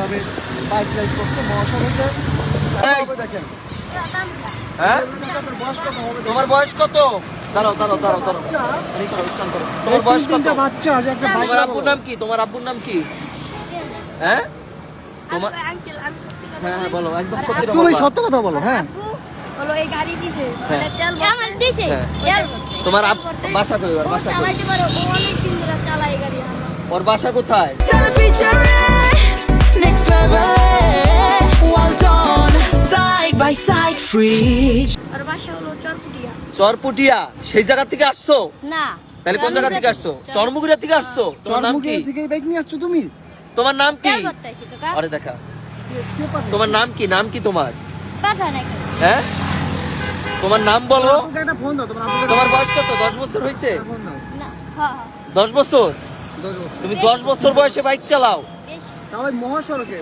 এইভাবে bike ride করছে মহাসড়কে। দেখেন হ্যাঁ বয়স কত হবে? তোমার বয়স কত? দাঁড়াও দাঁড়াও দাঁড়াও দাঁড়াও এই করো স্টান করো। তোমার বয়স কত? তিনটা বাচ্চা আছে, একটা বাইক। তোমার আব্বুর নাম কি? তোমার আব্বুর নাম কি? হ্যাঁ তোমার আঙ্কেল আমি সত্যি কথা হ্যাঁ বলি। বলো একদম সত্যি কথা তুমি বলো। সত্য কথা বলো। হ্যাঁ, আব্বু হলো এই গাড়ি দিছে হ্যাঁ। ওটা তেল আমার দিছে হ্যাঁ। তেল তোমার বাসা কই? ওর ও বাসা কই? চালাইতে পারে ও অনেক দিন ধরে চালায় এই গাড়ি আমার। ওর বাসা কোথায়? Next level, well done, side by side, free. আর বাসা হলো চরপুটিয়া। চরপুটিয়া। সেই জায়গা থেকে আসছো? না তাহলে কোন জায়গা থেকে আসছো? চরমুগুড়িয়া থেকে আসছো? তোমার নাম কি? চরমুখী থেকে বাইক নিয়ে আসছো তুমি? তোমার নাম কি? তেল করতেছি কাকা আরে দেখা তোমার নাম কি? নাম কি তোমার? কথা নাকি হ্যাঁ তোমার নাম বলো। আপুকে একটা ফোন দাও, তোমার আপুকে তোমার বয়স কত? 10 বছর হয়েছে? একটা ফোন দাও। না হ্যাঁ 10 বছর? 10 বছর। তুমি 10 বছর বয়সে বাইক চালাও বেশি তাও এই মহাসড়কে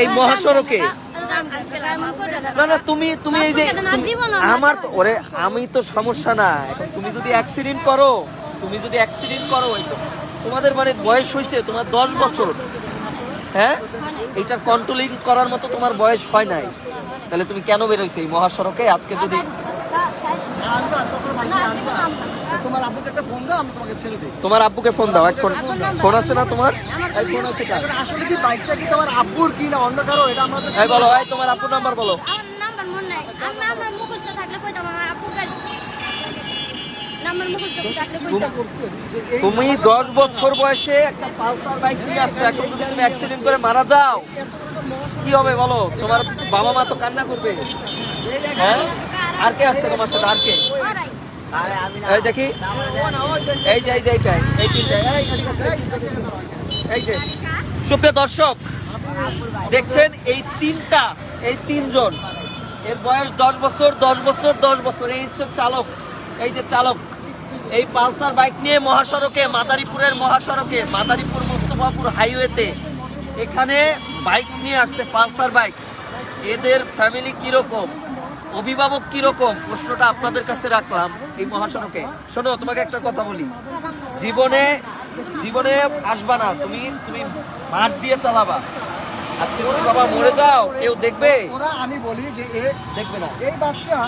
এই মহাসড়কে? না না তুমি তুমি এই যে আপুকে তো নাক দিব না, আমার তো নাক ওরে আমি তো সমস্যা না এখন তুমি যদি অ্যাক্সিডেন্ট করো এই তো তোমাদের মানে বয়স হয়েছে তোমার 10 বছর হ্যাঁ এটা কন্ট্রোলিং করার মতো তোমার বয়স হয় নাই তাহলে তুমি কেন বের হইছো এই মহাসড়কে আজকে যদি আসবা, তোমার বাইকে আসবা। তোমার আপুকে একটা ফোন দাও, আমি তোমাকে ছেড়ে দিই। তোমার আব্বুকে ফোন দাও এখন ফোন আছে না তোমার এই ফোন আছে কার এখন আসলে কি বাইকটা কি তোমার আব্বুর কি না অন্য কারো, এটা আমরা তো এই বলো এই তোমার আব্বুর নাম্বার বলো আমার নাম্বার মনে নাই আমি আমার মুখস্থ থাকলে কইতাম আমার আপুর গাড়ি নাম্বার মুখস্থ থাকলে কইতাম তুমি 10 বছর বয়সে একটা পালসার বাইক নিয়ে আসছো এখন যদি তুমি অ্যাক্সিডেন্ট করে মারা যাও কি হবে বলো তোমার বাবা মা তো কান্না করবে হ্যাঁ আর কে আসছে তোমার সাথে আর কে ওরাই এই দেখি এই যে এইটাই এই তিনটাই এই যে সুপ্রিয় দর্শক দেখছেন এই তিনজন এর বয়স 10 বছর 10 বছর 10 বছর এই হচ্ছে চালক এই যে চালক এই পালসার বাইক নিয়ে মহাসড়কে মাদারীপুর মুস্তফাপুর হাইওয়েতে এখানে বাইক নিয়ে আসছে পালসার বাইক এদের ফ্যামিলি কিরকম অভিভাবক কিরকম প্রশ্নটা আপনাদের কাছে রাখলাম এই মহাসড়কে শোনো তোমাকে একটা কথা বলি জীবনে আসবা না তুমি মাঠ দিয়ে চালাবা আজকে যদি বাবা মরে যাও কেউ দেখবে ওরা, আমি বলি যে দেখবে না এই বাচ্চা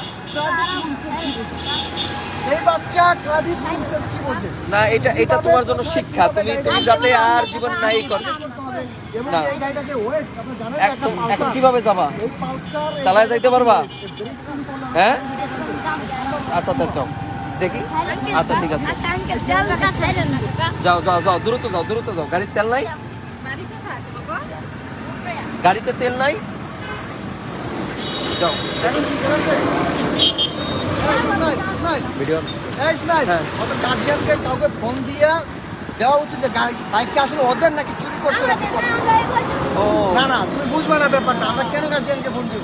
ট্রাফিক রুলসের কি বলছে? না এটা তোমার জন্য শিক্ষা তুমি যাতে আর জীবন নাই করবে এবং না। এই গাড়িটাকে ওয়েট আপনি জানেন একটা এখন পালসার, কিভাবে যাবা এই পালসার চালায় যাইতে পারবা হ্যাঁ আচ্ছা চল দেখি আচ্ছা ঠিক আছে আচ্ছা আঙ্কেল তেল কাকা খাইলেন না কাকা যাও দ্রুত যাও গাড়ির তেল নাই বাড়ি কোথায় বাবা গাড়িতে তেল নাই যাও এখন কি করেছে? স্মাইল ভিডিও এই স্মাইল হ্যাঁ। ওদের গার্জিয়ানকে কাউকে ফোন দিয়ে দেওয়া উচিত যে বাইকটা আসলে ওদের নাকি চুরি করছে নাকি করছে। ও না তুমি বুঝবে না ব্যাপারটা, আমরা কেন গার্জিয়ানকে ফোন দিব?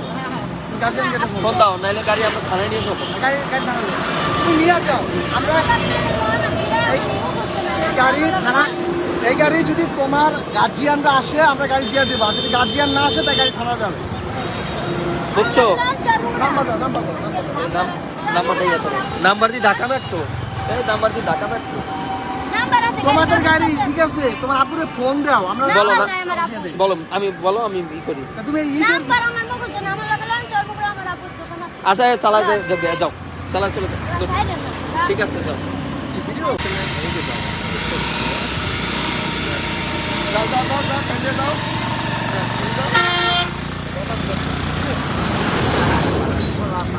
গার্জিয়ানকে ফোন ফোন দাও নাইলে গাড়ি আমরা থানায় নিয়ে যাবো গাড়ি থানায় তুমি নিয়ে যাও। আমরা এই গাড়ি যদি তোমার গার্জিয়ানরা আসে আমরা গাড়ি দিয়ে দেবো, আর যদি গার্জিয়ান না আসে তাই গাড়ি থানা যাবে। বুঝছো নাম্বার দাও। নাম্বারটা ইয়ে করো নাম্বার দিয়ে ঢাকা মেট্রো নাম্বার দিয়ে ঢাকা মেট্রো নাম্বার আছে তোমাদের গাড়ি ঠিক আছে, তোমার আপুরে ফোন দাও, আমরা বলো না আমার আপু বলো আমি ই করি তা তুমি ঈদের নাম্বার আমার মুখস্থ না আমার লাগে লঞ্চ আর মুখে আমার আপুর দোকান আছে আচ্ছা চালা যাও চালা চলে যাও খাইলেন না কাকা ঠিক আছে যাও ভিডিও যাও